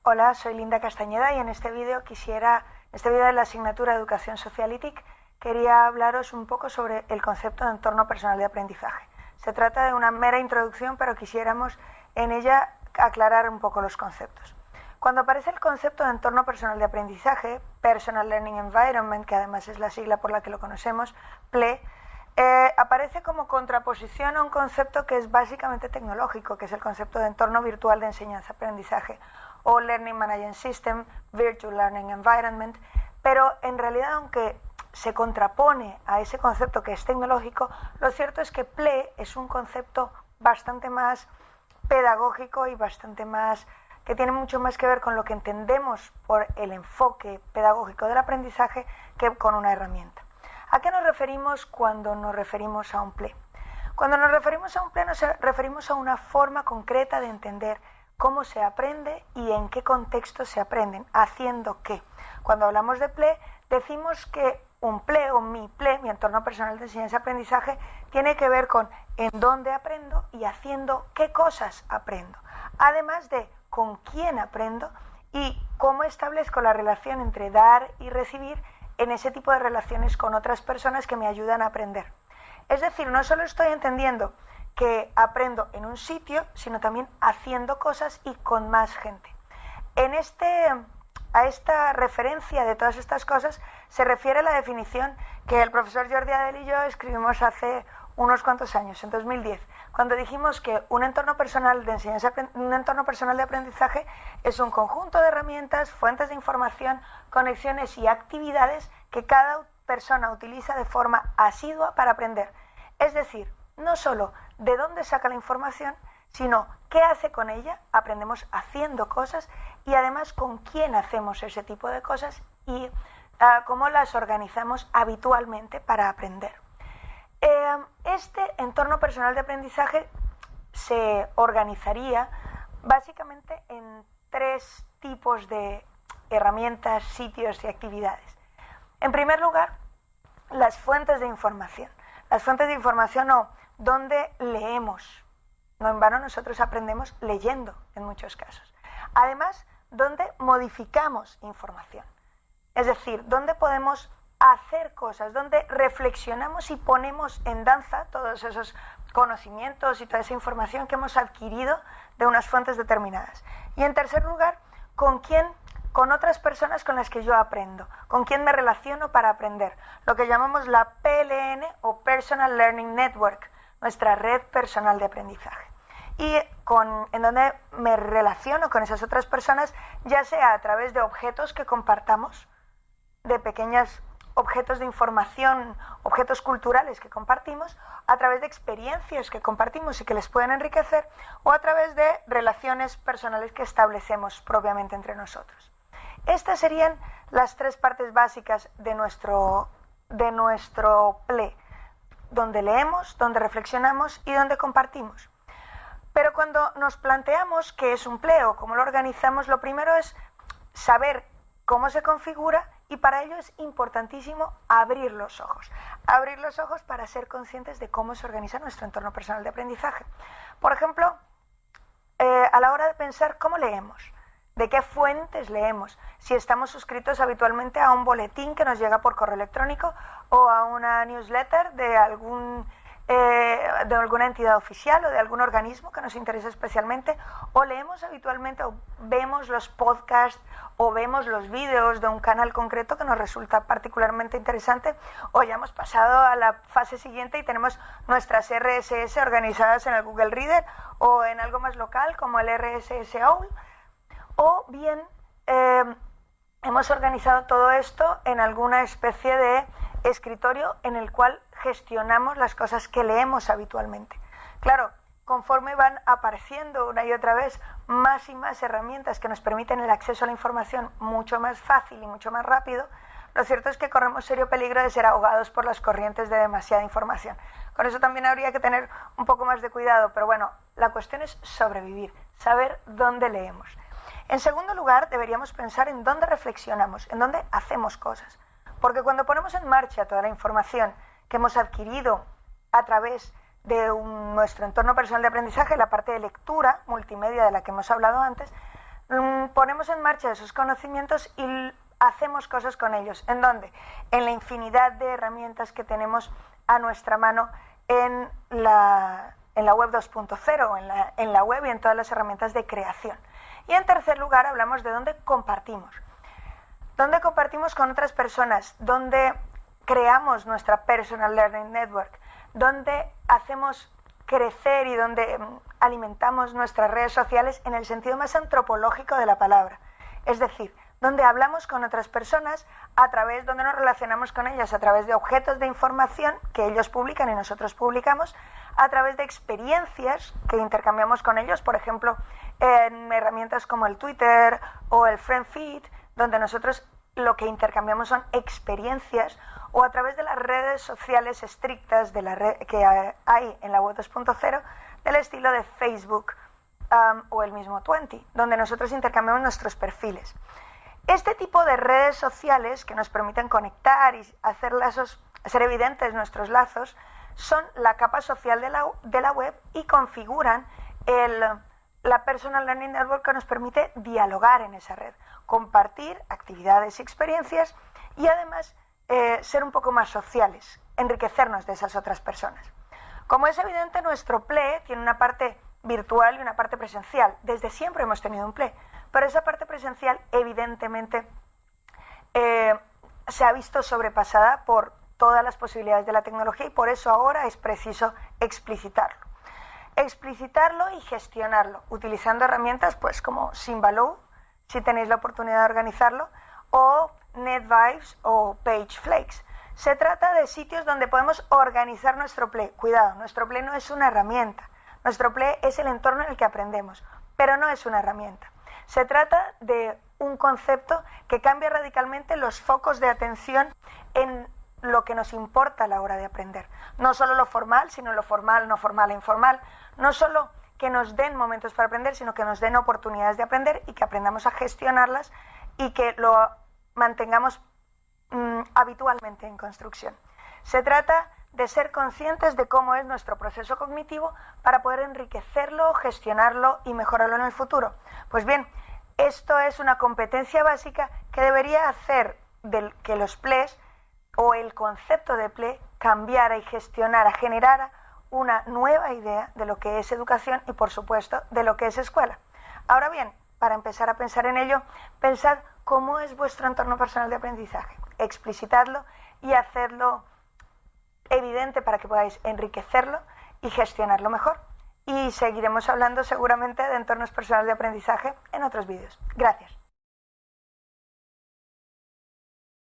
Hola, soy Linda Castañeda y en este vídeo de la asignatura de Educación Social y TIC, quería hablaros un poco sobre el concepto de entorno personal de aprendizaje. Se trata de una mera introducción, pero quisiéramos en ella aclarar un poco los conceptos. Cuando aparece el concepto de entorno personal de aprendizaje, Personal Learning Environment, que además es la sigla por la que lo conocemos, PLE, aparece como contraposición a un concepto que es básicamente tecnológico, que es el concepto de entorno virtual de enseñanza-aprendizaje, o Learning Management System, Virtual Learning Environment, pero en realidad, aunque se contrapone a ese concepto que es tecnológico, lo cierto es que PLE es un concepto bastante más pedagógico y bastante más, que tiene mucho más que ver con lo que entendemos por el enfoque pedagógico del aprendizaje que con una herramienta. ¿A qué nos referimos cuando nos referimos a un PLE? Cuando nos referimos a un PLE nos referimos a una forma concreta de entender cómo se aprende y en qué contextos se aprenden, haciendo qué. Cuando hablamos de PLE, decimos que un PLE o mi PLE, mi entorno personal de enseñanza y aprendizaje, tiene que ver con en dónde aprendo y haciendo qué cosas aprendo. Además de con quién aprendo y cómo establezco la relación entre dar y recibir en ese tipo de relaciones con otras personas que me ayudan a aprender. Es decir, no solo estoy entendiendo que aprendo en un sitio, sino también haciendo cosas y con más gente. A esta referencia de todas estas cosas se refiere la definición que el profesor Jordi Adel y yo escribimos hace unos cuantos años, en 2010, cuando dijimos que un entorno personal de enseñanza, un entorno personal de aprendizaje es un conjunto de herramientas, fuentes de información, conexiones y actividades que cada persona utiliza de forma asidua para aprender. Es decir, no solo de dónde saca la información, sino qué hace con ella, aprendemos haciendo cosas y además con quién hacemos ese tipo de cosas y cómo las organizamos habitualmente para aprender. Este entorno personal de aprendizaje se organizaría básicamente en tres tipos de herramientas, sitios y actividades. En primer lugar, las fuentes de información. Las fuentes de información o donde leemos. No en vano nosotros aprendemos leyendo en muchos casos. Además, donde modificamos información. Es decir, donde podemos hacer cosas, donde reflexionamos y ponemos en danza todos esos conocimientos y toda esa información que hemos adquirido de unas fuentes determinadas. Y en tercer lugar, con otras personas con las que yo aprendo, con quién me relaciono para aprender, lo que llamamos la PLN o Personal Learning Network, nuestra red personal de aprendizaje. Y en donde me relaciono con esas otras personas, ya sea a través de objetos que compartamos, de pequeños objetos de información, objetos culturales que compartimos, a través de experiencias que compartimos y que les pueden enriquecer, o a través de relaciones personales que establecemos propiamente entre nosotros. Estas serían las tres partes básicas de nuestro PLE, donde leemos, donde reflexionamos y donde compartimos. Pero cuando nos planteamos qué es un PLE o cómo lo organizamos, lo primero es saber cómo se configura y para ello es importantísimo abrir los ojos. Abrir los ojos para ser conscientes de cómo se organiza nuestro entorno personal de aprendizaje. Por ejemplo, a la hora de pensar cómo leemos, de qué fuentes leemos, si estamos suscritos habitualmente a un boletín que nos llega por correo electrónico o a una newsletter de alguna entidad oficial o de algún organismo que nos interese especialmente, o leemos habitualmente o vemos los podcasts o vemos los vídeos de un canal concreto que nos resulta particularmente interesante, o ya hemos pasado a la fase siguiente y tenemos nuestras RSS organizadas en el Google Reader o en algo más local como el RSS OWL, o bien hemos organizado todo esto en alguna especie de escritorio en el cual gestionamos las cosas que leemos habitualmente. Claro, conforme van apareciendo una y otra vez más y más herramientas que nos permiten el acceso a la información mucho más fácil y mucho más rápido, lo cierto es que corremos serio peligro de ser ahogados por las corrientes de demasiada información. Con eso también habría que tener un poco más de cuidado, pero bueno, la cuestión es sobrevivir, saber dónde leemos. En segundo lugar, deberíamos pensar en dónde reflexionamos, en dónde hacemos cosas. Porque cuando ponemos en marcha toda la información que hemos adquirido a través de nuestro entorno personal de aprendizaje, la parte de lectura multimedia de la que hemos hablado antes, ponemos en marcha esos conocimientos y hacemos cosas con ellos. ¿En dónde? En la infinidad de herramientas que tenemos a nuestra mano en la web 2.0, en la web y en todas las herramientas de creación. Y en tercer lugar hablamos de dónde compartimos. Dónde compartimos con otras personas, dónde creamos nuestra Personal Learning Network, dónde hacemos crecer y donde alimentamos nuestras redes sociales en el sentido más antropológico de la palabra. Es decir, donde hablamos con otras personas donde nos relacionamos con ellas a través de objetos de información que ellos publican y nosotros publicamos, a través de experiencias que intercambiamos con ellos, por ejemplo, en herramientas como el Twitter o el FriendFeed, donde nosotros lo que intercambiamos son experiencias, o a través de las redes sociales estrictas que hay en la web 2.0, del estilo de Facebook o el mismo Twenty, donde nosotros intercambiamos nuestros perfiles. Este tipo de redes sociales que nos permiten conectar y hacer evidentes nuestros lazos, son la capa social de la web y configuran la Personal Learning Network que nos permite dialogar en esa red, compartir actividades y experiencias y además ser un poco más sociales, enriquecernos de esas otras personas. Como es evidente, nuestro PLE tiene una parte virtual y una parte presencial. Desde siempre hemos tenido un PLE, pero esa parte presencial evidentemente se ha visto sobrepasada por todas las posibilidades de la tecnología y por eso ahora es preciso explicitarlo. Explicitarlo y gestionarlo, utilizando herramientas pues como Symbaloo, si tenéis la oportunidad de organizarlo, o NetVibes o PageFlakes. Se trata de sitios donde podemos organizar nuestro PLE. Cuidado, nuestro PLE no es una herramienta. Nuestro PLE es el entorno en el que aprendemos, pero no es una herramienta. Se trata de un concepto que cambia radicalmente los focos de atención en lo que nos importa a la hora de aprender. No solo lo formal, sino lo formal, no formal e informal. No solo que nos den momentos para aprender, sino que nos den oportunidades de aprender y que aprendamos a gestionarlas y que lo mantengamos habitualmente en construcción. Se trata de ser conscientes de cómo es nuestro proceso cognitivo para poder enriquecerlo, gestionarlo y mejorarlo en el futuro. Pues bien, esto es una competencia básica que debería hacer que los PLEs o el concepto de PLE cambiara y gestionara, generara una nueva idea de lo que es educación y, por supuesto, de lo que es escuela. Ahora bien, para empezar a pensar en ello, pensad cómo es vuestro entorno personal de aprendizaje, explicitadlo y hacerlo evidente para que podáis enriquecerlo y gestionarlo mejor. Y seguiremos hablando seguramente de entornos personales de aprendizaje en otros vídeos. Gracias.